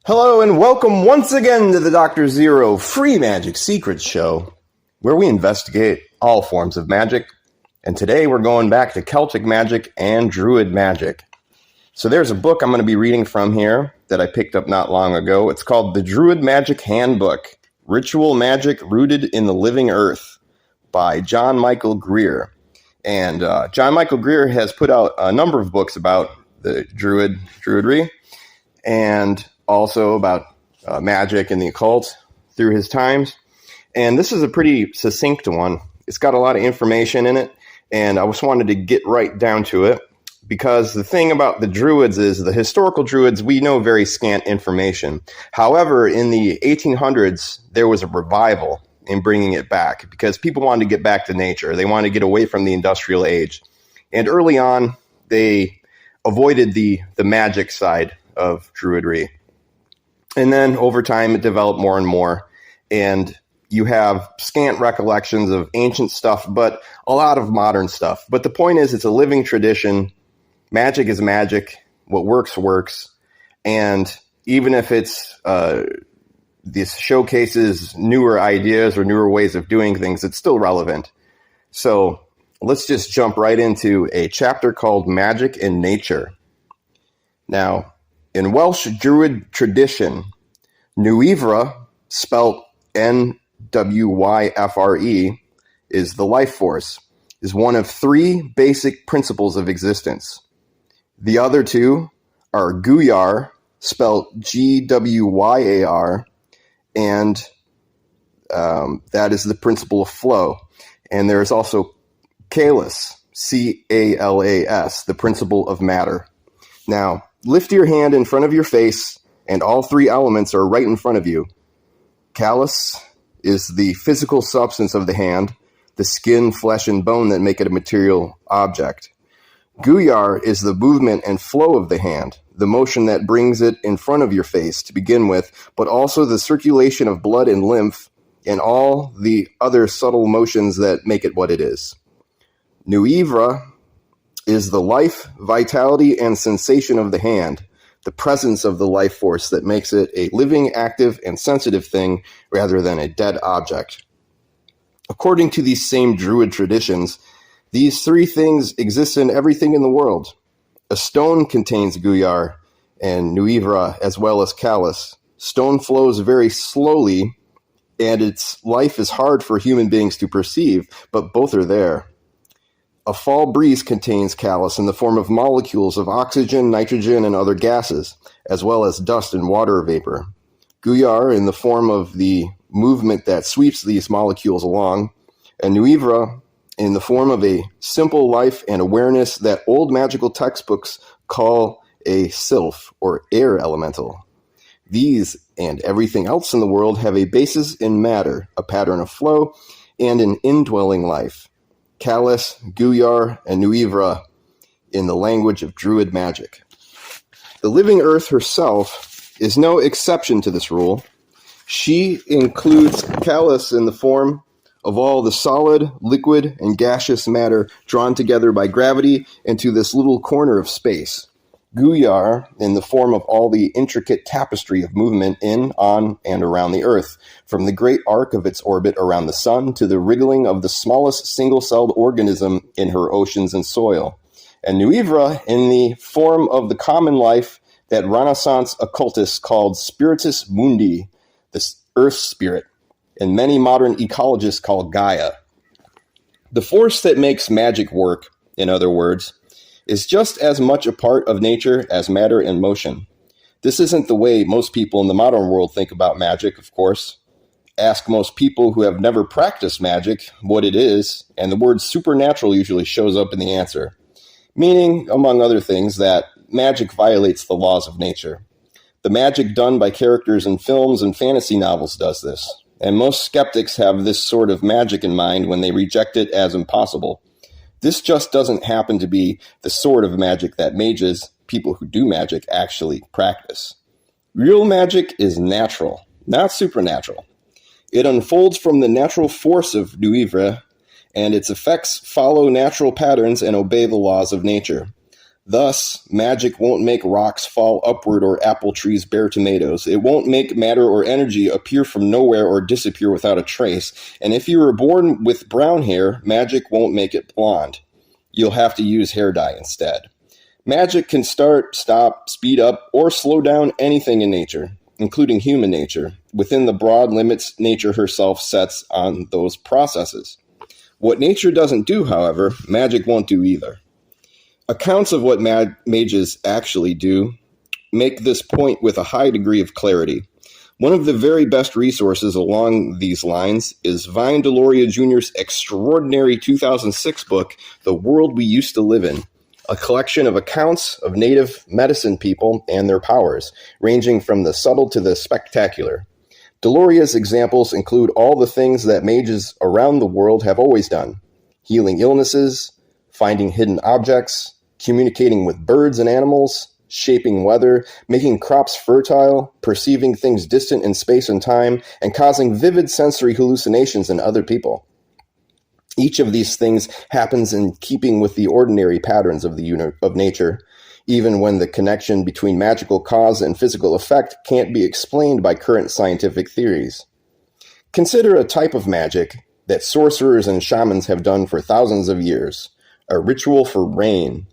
Hello and welcome once again to the Dr. Zeero Free Magic Secrets Show, where we investigate all forms of magic. And today we're going back to Celtic magic and Druid magic. So there's a book I'm going to be reading from here that I picked up not long ago. It's called The Druid Magick Handbook, Ritual Magic Rooted in the Living Earth by John Michael Greer. And John Michael Greer has put out a number of books about the Druidry and also about magic and the occult through his times. And this is a pretty succinct one. It's got a lot of information in it, and I just wanted to get right down to it, because the thing about the Druids is the historical Druids, we know very scant information. However, in the 1800s, there was a revival in bringing it back because people wanted to get back to nature. They wanted to get away from the industrial age. And early on, they avoided the magic side of Druidry. And then over time, it developed more and more. And you have scant recollections of ancient stuff, but a lot of modern stuff. But the point is, it's a living tradition. Magic is magic. What works, works. And even if it's this showcases newer ideas or newer ways of doing things, it's still relevant. So let's just jump right into a chapter called Magic in Nature. Now, in Welsh Druid tradition, Nuivre, spelt N-W-Y-F-R-E, is the life force, is one of three basic principles of existence. The other two are Gwyar, spelt G-W-Y-A-R, and that is the principle of flow. And there is also Calas, C-A-L-A-S, the principle of matter. Now, lift your hand in front of your face, and all three elements are right in front of you. Calas is the physical substance of the hand, the skin, flesh, and bone that make it a material object. Gwyar is the movement and flow of the hand, the motion that brings it in front of your face to begin with, but also the circulation of blood and lymph and all the other subtle motions that make it what it is. Nuivre is the life, vitality, and sensation of the hand, the presence of the life force that makes it a living, active, and sensitive thing rather than a dead object. According to these same Druid traditions, these three things exist in everything in the world. A stone contains Gwyar and Nuivre as well as Calas. Stone flows very slowly, and its life is hard for human beings to perceive, but both are there. A fall breeze contains Calas in the form of molecules of oxygen, nitrogen, and other gases, as well as dust and water vapor. Gwyar in the form of the movement that sweeps these molecules along, and Nuivre in the form of a simple life and awareness that old magical textbooks call a sylph, or air elemental. These and everything else in the world have a basis in matter, a pattern of flow, and an indwelling life. Calas, Gwyar, and Nuivre in the language of Druid magic. The living earth herself is no exception to this rule. She includes Calas in the form of all the solid, liquid, and gaseous matter drawn together by gravity into this little corner of space. Gwyar in the form of all the intricate tapestry of movement in, on, and around the Earth, from the great arc of its orbit around the sun to the wriggling of the smallest single-celled organism in her oceans and soil. And Nuivre in the form of the common life that Renaissance occultists called Spiritus Mundi, the Earth spirit, and many modern ecologists call Gaia. The force that makes magic work, in other words, is just as much a part of nature as matter and motion. This isn't the way most people in the modern world think about magic, of course. Ask most people who have never practiced magic what it is, and the word supernatural usually shows up in the answer, meaning, among other things, that magic violates the laws of nature. The magic done by characters in films and fantasy novels does this, and most skeptics have this sort of magic in mind when they reject it as impossible. This just doesn't happen to be the sort of magic that mages, people who do magic, actually practice. Real magic is natural, not supernatural. It unfolds from the natural force of Nuivre, and its effects follow natural patterns and obey the laws of nature. Thus, magic won't make rocks fall upward or apple trees bear tomatoes. It won't make matter or energy appear from nowhere or disappear without a trace. And if you were born with brown hair, magic won't make it blonde. You'll have to use hair dye instead. Magic can start, stop, speed up, or slow down anything in nature, including human nature, within the broad limits nature herself sets on those processes. What nature doesn't do, however, magic won't do either. Accounts of what mages actually do make this point with a high degree of clarity. One of the very best resources along these lines is Vine Deloria Jr.'s extraordinary 2006 book, The World We Used to Live In, a collection of accounts of native medicine people and their powers, ranging from the subtle to the spectacular. Deloria's examples include all the things that mages around the world have always done: healing illnesses, finding hidden objects, communicating with birds and animals, shaping weather, making crops fertile, perceiving things distant in space and time, and causing vivid sensory hallucinations in other people. Each of these things happens in keeping with the ordinary patterns of nature, even when the connection between magical cause and physical effect can't be explained by current scientific theories. Consider a type of magic that sorcerers and shamans have done for thousands of years: a ritual for rain.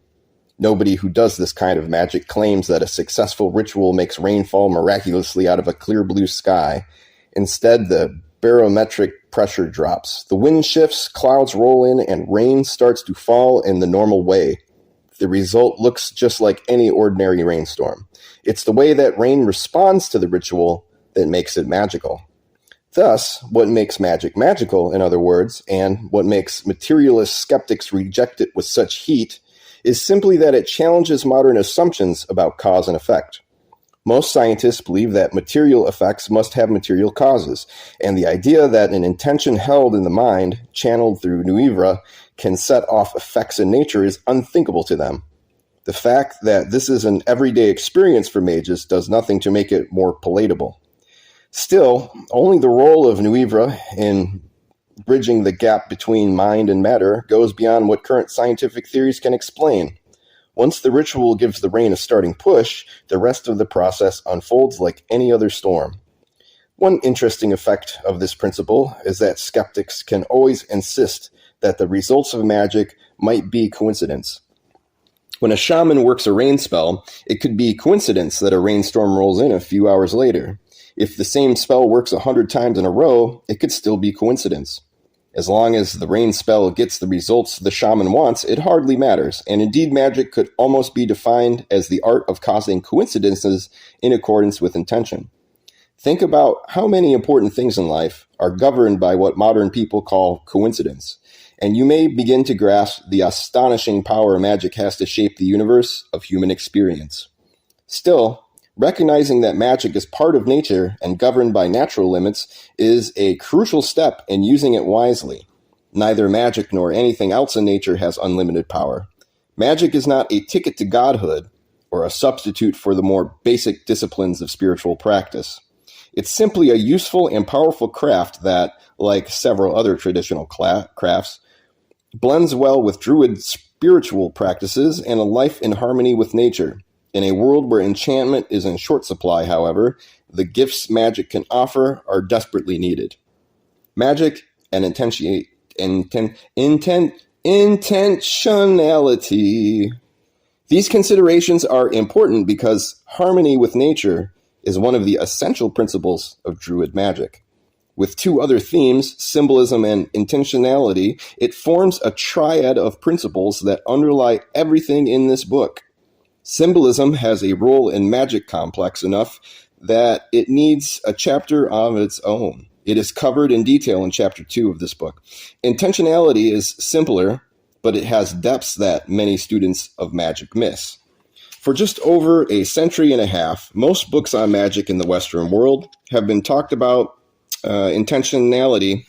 Nobody who does this kind of magic claims that a successful ritual makes rain fall miraculously out of a clear blue sky. Instead, the barometric pressure drops. The wind shifts, clouds roll in, and rain starts to fall in the normal way. The result looks just like any ordinary rainstorm. It's the way that rain responds to the ritual that makes it magical. Thus, what makes magic magical, in other words, and what makes materialist skeptics reject it with such heat, is simply that it challenges modern assumptions about cause and effect. Most scientists believe that material effects must have material causes, and the idea that an intention held in the mind, channeled through Nuivra, can set off effects in nature is unthinkable to them. The fact that this is an everyday experience for mages does nothing to make it more palatable. Still, only the role of Nuivra in bridging the gap between mind and matter goes beyond what current scientific theories can explain. Once the ritual gives the rain a starting push, the rest of the process unfolds like any other storm. One interesting effect of this principle is that skeptics can always insist that the results of magic might be coincidence. When a shaman works a rain spell, it could be coincidence that a rainstorm rolls in a few hours later. If the same spell works 100 times in a row, it could still be coincidence. As long as the rain spell gets the results the shaman wants, it hardly matters, and indeed magic could almost be defined as the art of causing coincidences in accordance with intention. Think about how many important things in life are governed by what modern people call coincidence, and you may begin to grasp the astonishing power magic has to shape the universe of human experience. Still, recognizing that magic is part of nature and governed by natural limits is a crucial step in using it wisely. Neither magic nor anything else in nature has unlimited power. Magic is not a ticket to godhood or a substitute for the more basic disciplines of spiritual practice. It's simply a useful and powerful craft that, like several other traditional crafts, blends well with Druid spiritual practices and a life in harmony with nature. In a world where enchantment is in short supply, however, the gifts magic can offer are desperately needed. Magic and intentionality. These considerations are important because harmony with nature is one of the essential principles of Druid magic. With two other themes, symbolism and intentionality, it forms a triad of principles that underlie everything in this book. Symbolism has a role in magic complex enough that it needs a chapter of its own. It is covered in detail in chapter 2 of this book. Intentionality is simpler, but it has depths that many students of magic miss. For just over a century and a half, most books on magic in the Western world have been talked about intentionality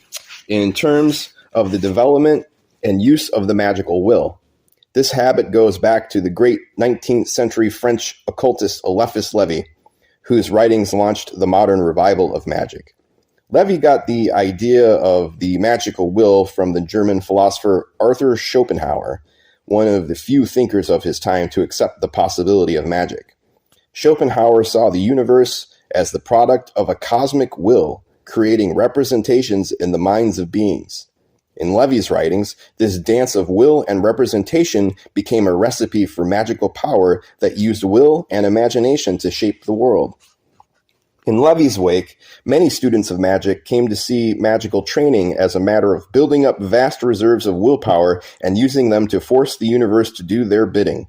in terms of the development and use of the magical will. This habit goes back to the great 19th century French occultist Eliphas Lévy, whose writings launched the modern revival of magic. Lévy got the idea of the magical will from the German philosopher Arthur Schopenhauer, one of the few thinkers of his time to accept the possibility of magic. Schopenhauer saw the universe as the product of a cosmic will, creating representations in the minds of beings. In Levy's writings, this dance of will and representation became a recipe for magical power that used will and imagination to shape the world. In Levy's wake, many students of magic came to see magical training as a matter of building up vast reserves of willpower and using them to force the universe to do their bidding.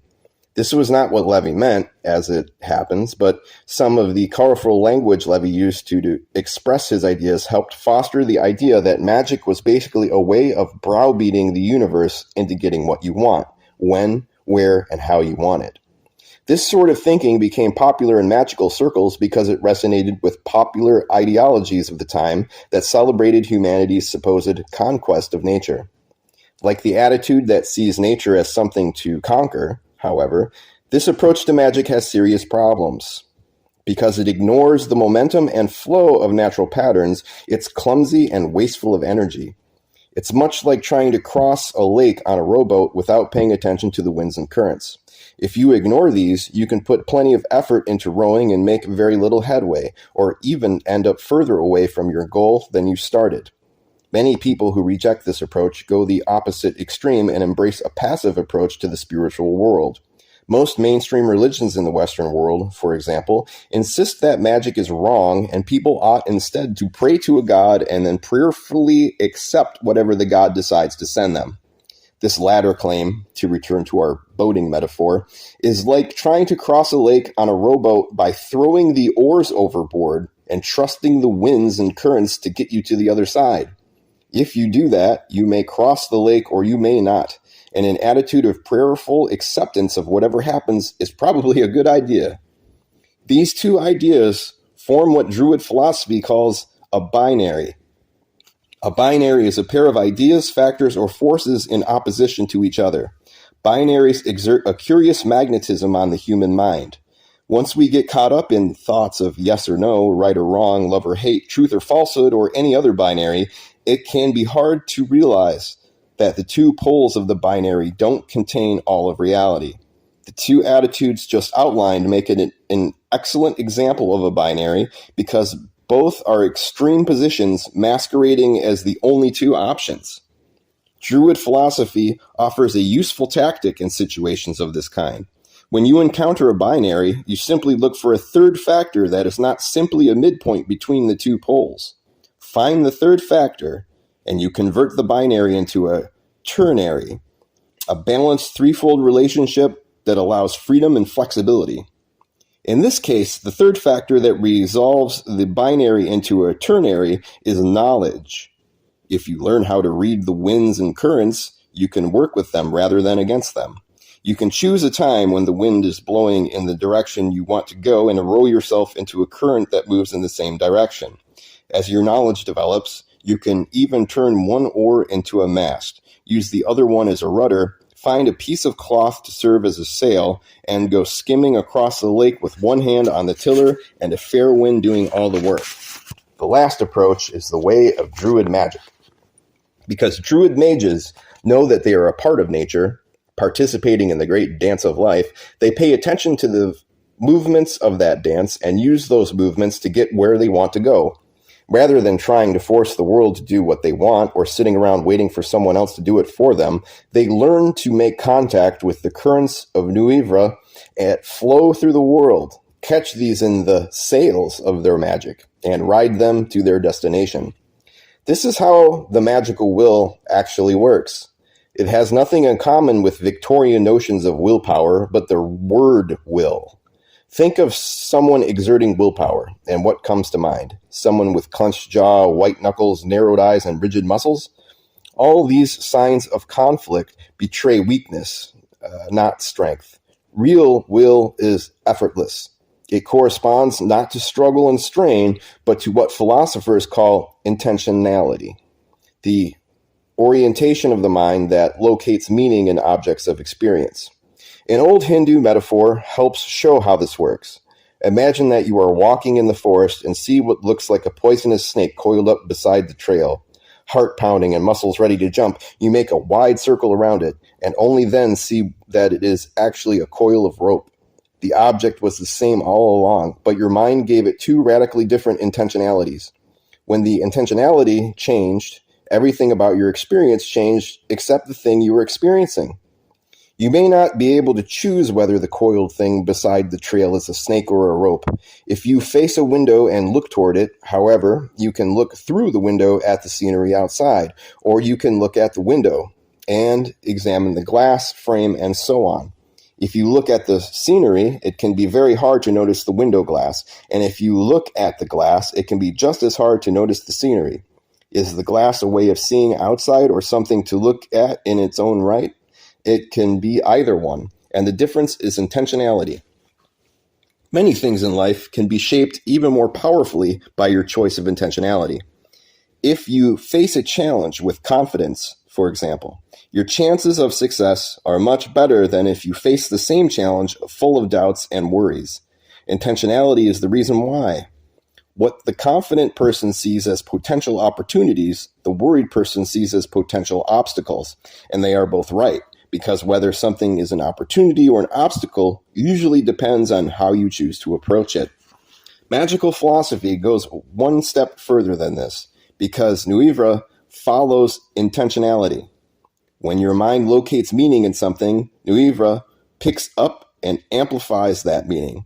This was not what Levy meant, as it happens, but some of the colorful language Levy used to express his ideas helped foster the idea that magic was basically a way of browbeating the universe into getting what you want, when, where, and how you want it. This sort of thinking became popular in magical circles because it resonated with popular ideologies of the time that celebrated humanity's supposed conquest of nature. Like the attitude that sees nature as something to conquer, however, this approach to magic has serious problems. Because it ignores the momentum and flow of natural patterns, it's clumsy and wasteful of energy. It's much like trying to cross a lake on a rowboat without paying attention to the winds and currents. If you ignore these, you can put plenty of effort into rowing and make very little headway, or even end up further away from your goal than you started. Many people who reject this approach go the opposite extreme and embrace a passive approach to the spiritual world. Most mainstream religions in the Western world, for example, insist that magic is wrong and people ought instead to pray to a god and then prayerfully accept whatever the god decides to send them. This latter claim, to return to our boating metaphor, is like trying to cross a lake on a rowboat by throwing the oars overboard and trusting the winds and currents to get you to the other side. If you do that, you may cross the lake or you may not, and an attitude of prayerful acceptance of whatever happens is probably a good idea. These two ideas form what Druid philosophy calls a binary. A binary is a pair of ideas, factors, or forces in opposition to each other. Binaries exert a curious magnetism on the human mind. Once we get caught up in thoughts of yes or no, right or wrong, love or hate, truth or falsehood, or any other binary, it can be hard to realize that the two poles of the binary don't contain all of reality. The two attitudes just outlined make it an excellent example of a binary because both are extreme positions masquerading as the only two options. Druid philosophy offers a useful tactic in situations of this kind. When you encounter a binary, you simply look for a third factor that is not simply a midpoint between the two poles. Find the third factor, and you convert the binary into a ternary, a balanced threefold relationship that allows freedom and flexibility. In this case, the third factor that resolves the binary into a ternary is knowledge. If you learn how to read the winds and currents, you can work with them rather than against them. You can choose a time when the wind is blowing in the direction you want to go and row yourself into a current that moves in the same direction. As your knowledge develops, you can even turn one oar into a mast, use the other one as a rudder, find a piece of cloth to serve as a sail, and go skimming across the lake with one hand on the tiller and a fair wind doing all the work. The last approach is the way of Druid Magick. Because Druid mages know that they are a part of nature, participating in the great dance of life, they pay attention to the movements of that dance and use those movements to get where they want to go. Rather than trying to force the world to do what they want or sitting around waiting for someone else to do it for them, they learn to make contact with the currents of Nuivra and flow through the world, catch these in the sails of their magic, and ride them to their destination. This is how the magical will actually works. It has nothing in common with Victorian notions of willpower, but the word will. Think of someone exerting willpower, and what comes to mind? Someone with clenched jaw, white knuckles, narrowed eyes, and rigid muscles? All these signs of conflict betray weakness, not strength. Real will is effortless. It corresponds not to struggle and strain, but to what philosophers call intentionality, the orientation of the mind that locates meaning in objects of experience. An old Hindu metaphor helps show how this works. Imagine that you are walking in the forest and see what looks like a poisonous snake coiled up beside the trail. heart pounding and muscles ready to jump, you make a wide circle around it, and only then see that it is actually a coil of rope. The object was the same all along, but your mind gave it two radically different intentionalities. When the intentionality changed, everything about your experience changed except the thing you were experiencing. You may not be able to choose whether the coiled thing beside the trail is a snake or a rope. If you face a window and look toward it, however, you can look through the window at the scenery outside, or you can look at the window and examine the glass, frame, and so on. If you look at the scenery, it can be very hard to notice the window glass, and if you look at the glass, it can be just as hard to notice the scenery. Is the glass a way of seeing outside or something to look at in its own right? It can be either one, and the difference is intentionality. Many things in life can be shaped even more powerfully by your choice of intentionality. If you face a challenge with confidence, for example, your chances of success are much better than if you face the same challenge full of doubts and worries. Intentionality is the reason why. What the confident person sees as potential opportunities, the worried person sees as potential obstacles, and they are both right. Because whether something is an opportunity or an obstacle usually depends on how you choose to approach it. Magical philosophy goes one step further than this, because Nuivra follows intentionality. When your mind locates meaning in something, Nuivra picks up and amplifies that meaning.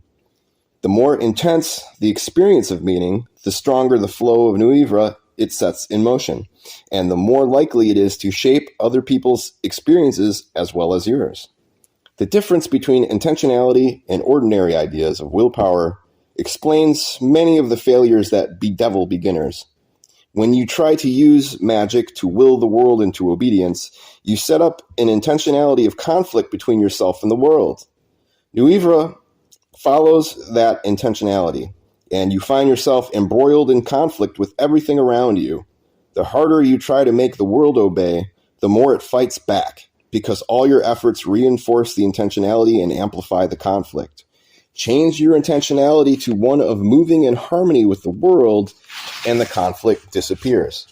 The more intense the experience of meaning, the stronger the flow of Nuivra it sets in motion, and the more likely it is to shape other people's experiences as well as yours. The difference between intentionality and ordinary ideas of willpower explains many of the failures that bedevil beginners. When you try to use magic to will the world into obedience, you set up an intentionality of conflict between yourself and the world. Nuivra follows that intentionality, and you find yourself embroiled in conflict with everything around you. The harder you try to make the world obey, the more it fights back, because all your efforts reinforce the intentionality and amplify the conflict. Change your intentionality to one of moving in harmony with the world, and the conflict disappears.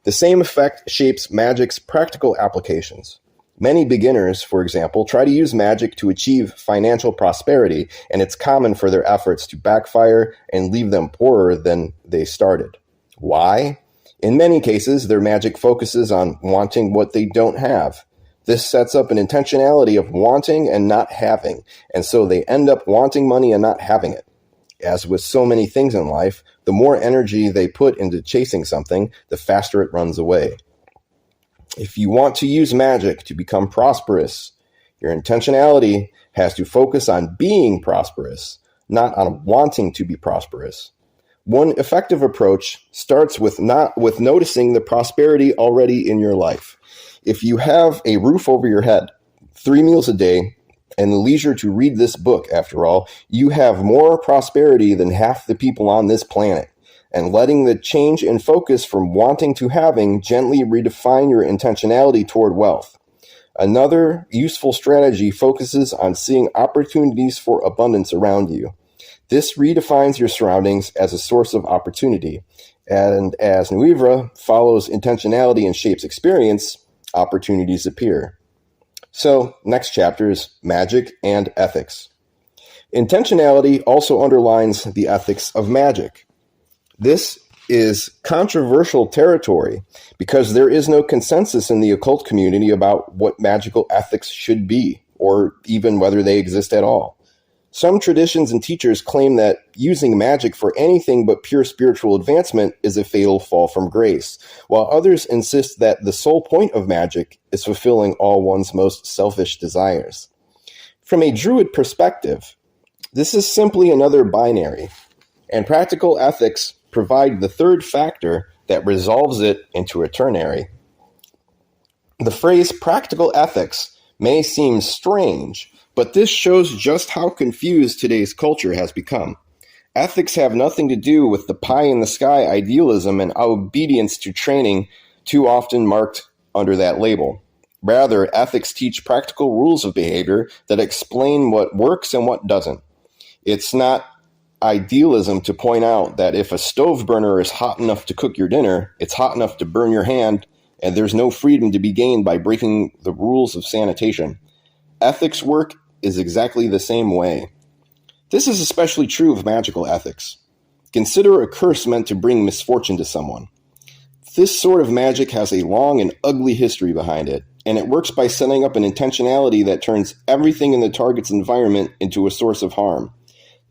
The same effect shapes magic's practical applications. Many beginners, for example, try to use magic to achieve financial prosperity, and it's common for their efforts to backfire and leave them poorer than they started. Why? In many cases, their magic focuses on wanting what they don't have. This sets up an intentionality of wanting and not having, and so they end up wanting money and not having it. As with so many things in life, the more energy they put into chasing something, the faster it runs away. If you want to use magic to become prosperous, your intentionality has to focus on being prosperous, not on wanting to be prosperous. One effective approach starts with noticing the prosperity already in your life. If you have a roof over your head, 3 meals a day, and the leisure to read this book, after all, you have more prosperity than half the people on this planet. And letting the change in focus from wanting to having gently redefine your intentionality toward wealth. Another useful strategy focuses on seeing opportunities for abundance around you. This redefines your surroundings as a source of opportunity. And as Nuivra follows intentionality and shapes experience, opportunities appear. So, next chapter is magic and ethics. Intentionality also underlines the ethics of magic. This is controversial territory because there is no consensus in the occult community about what magical ethics should be, or even whether they exist at all. Some traditions and teachers claim that using magic for anything but pure spiritual advancement is a fatal fall from grace, while others insist that the sole point of magic is fulfilling all one's most selfish desires. From a Druid perspective, this is simply another binary, and practical ethics provide the third factor that resolves it into a ternary. The phrase practical ethics may seem strange, but this shows just how confused today's culture has become. Ethics have nothing to do with the pie-in-the-sky idealism and obedience to training too often marked under that label. Rather, ethics teach practical rules of behavior that explain what works and what doesn't. It's not idealism to point out that if a stove burner is hot enough to cook your dinner, it's hot enough to burn your hand, and there's no freedom to be gained by breaking the rules of sanitation. Ethics work is exactly the same way. This is especially true of magical ethics. Consider a curse meant to bring misfortune to someone. This sort of magic has a long and ugly history behind it, and it works by setting up an intentionality that turns everything in the target's environment into a source of harm.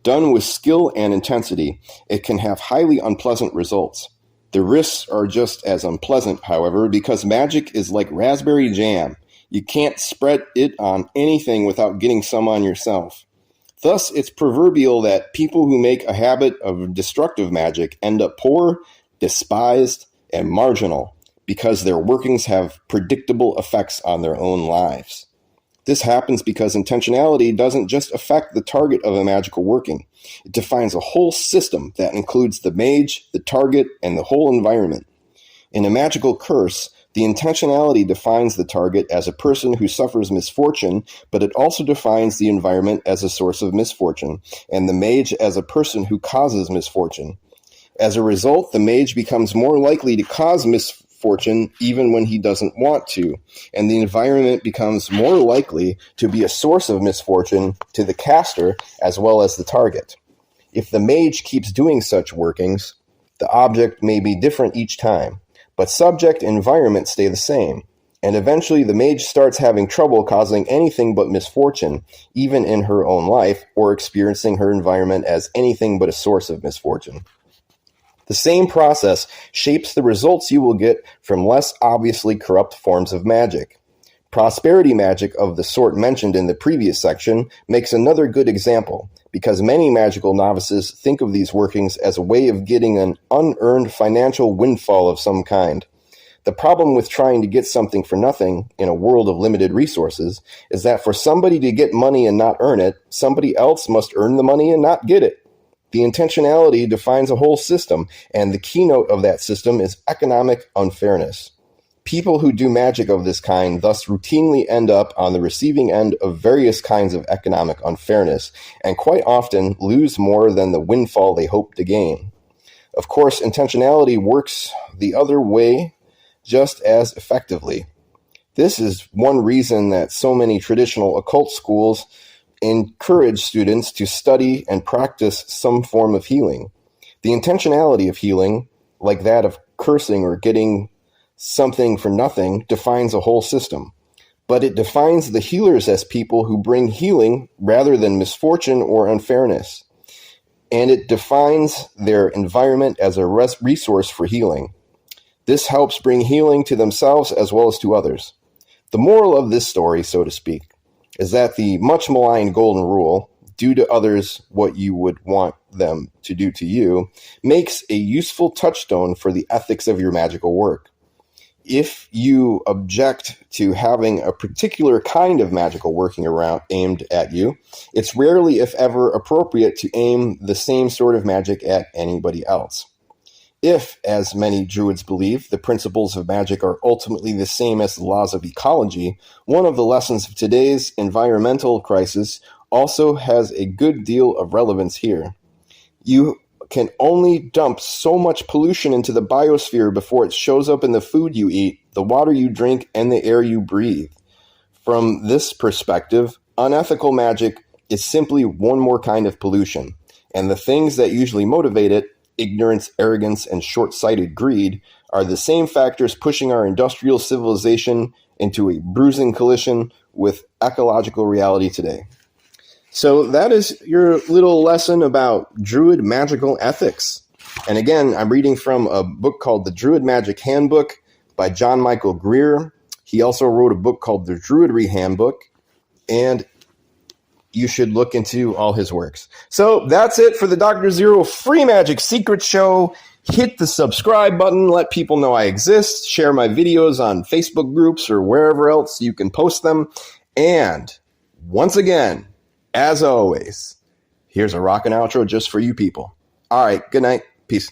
Done with skill and intensity, it can have highly unpleasant results. The risks are just as unpleasant, however, because magic is like raspberry jam. You can't spread it on anything without getting some on yourself. Thus, it's proverbial that people who make a habit of destructive magic end up poor, despised, and marginal because their workings have predictable effects on their own lives. This happens because intentionality doesn't just affect the target of a magical working. It defines a whole system that includes the mage, the target, and the whole environment. In a magical curse, the intentionality defines the target as a person who suffers misfortune, but it also defines the environment as a source of misfortune, and the mage as a person who causes misfortune. As a result, the mage becomes more likely to cause misfortune even when he doesn't want to, and the environment becomes more likely to be a source of misfortune to the caster as well as the target. If the mage keeps doing such workings, the object may be different each time, but subject and environment stay the same, and eventually the mage starts having trouble causing anything but misfortune, even in her own life, or experiencing her environment as anything but a source of misfortune. The same process shapes the results you will get from less obviously corrupt forms of magic. Prosperity magic of the sort mentioned in the previous section makes another good example, because many magical novices think of these workings as a way of getting an unearned financial windfall of some kind. The problem with trying to get something for nothing in a world of limited resources is that for somebody to get money and not earn it, somebody else must earn the money and not get it. The intentionality defines a whole system, and the keynote of that system is economic unfairness. People who do magic of this kind thus routinely end up on the receiving end of various kinds of economic unfairness, and quite often lose more than the windfall they hope to gain. Of course, intentionality works the other way just as effectively. This is one reason that so many traditional occult schools encourage students to study and practice some form of healing. The intentionality of healing, like that of cursing or getting something for nothing, defines a whole system. But it defines the healers as people who bring healing rather than misfortune or unfairness. And it defines their environment as a resource for healing. This helps bring healing to themselves as well as to others. The moral of this story, so to speak, is that the much maligned golden rule, do to others what you would want them to do to you, makes a useful touchstone for the ethics of your magical work. If you object to having a particular kind of magical working around aimed at you, it's rarely, if ever, appropriate to aim the same sort of magic at anybody else. If, as many Druids believe, the principles of magic are ultimately the same as the laws of ecology, one of the lessons of today's environmental crisis also has a good deal of relevance here. You can only dump so much pollution into the biosphere before it shows up in the food you eat, the water you drink, and the air you breathe. From this perspective, unethical magic is simply one more kind of pollution, and the things that usually motivate it, ignorance, arrogance, and short-sighted greed, are the same factors pushing our industrial civilization into a bruising collision with ecological reality today. So that is your little lesson about Druid magical ethics. And again, I'm reading from a book called The Druid Magick Handbook by John Michael Greer. He also wrote a book called The Druidry Handbook, and you should look into all his works. So that's it for the Dr. Zeero Free Magic Secret Show. Hit the subscribe button, let people know I exist, share my videos on Facebook groups or wherever else you can post them. And once again, as always, here's a rockin' outro just for you people. All right, good night. Peace.